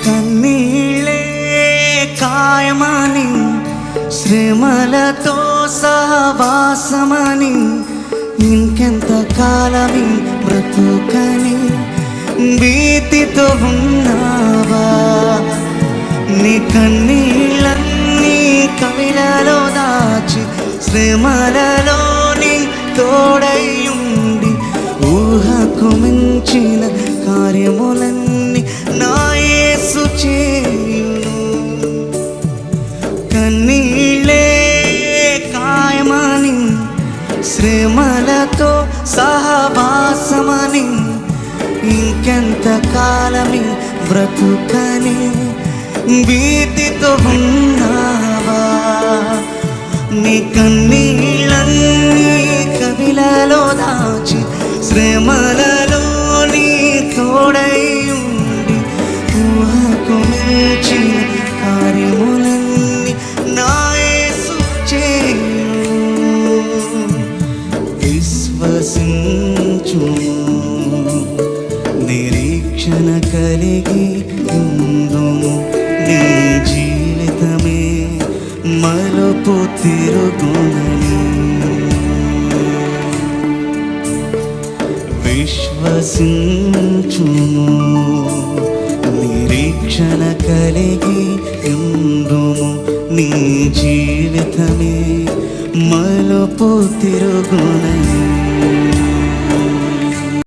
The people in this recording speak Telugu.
కన్నీళ్ళే కాయమని, శ్రమలతో సహవాసమని, ఇంకెంత కాలమి బ్రతుకని భీతితో ఉన్నావా? నీ కన్నీళ్ళన్నీ కవిలలో దాచి, శ్రమలలో నీ తోడయుండి, ఊహకు మించిన కార్యములన్నీ నా యేసు చేయును. కన్నీళ్ళే కాయమని, శ్రమలతో సహవాసమని, ఇంకెంత కాలమి బ్రతుకని భీతితో ఉన్నావా? నీ కన్నీళ్ళన్నీ కవిలలో దాచి, శ్రమలలో నీ తోడై ఉండి, ఊహకు మించిన కార్యములన్నీ నా యేసు చేయును. విశ్వసించుము, నిరీక్షణ కలిగి ఉందుము, నీ జీవితమే మలుపు తిరుగునని. విశ్వసించుము, నిరీక్షణ కలిగి ఉందుము, నీ జీవితమే మలుపు తిరుగునని.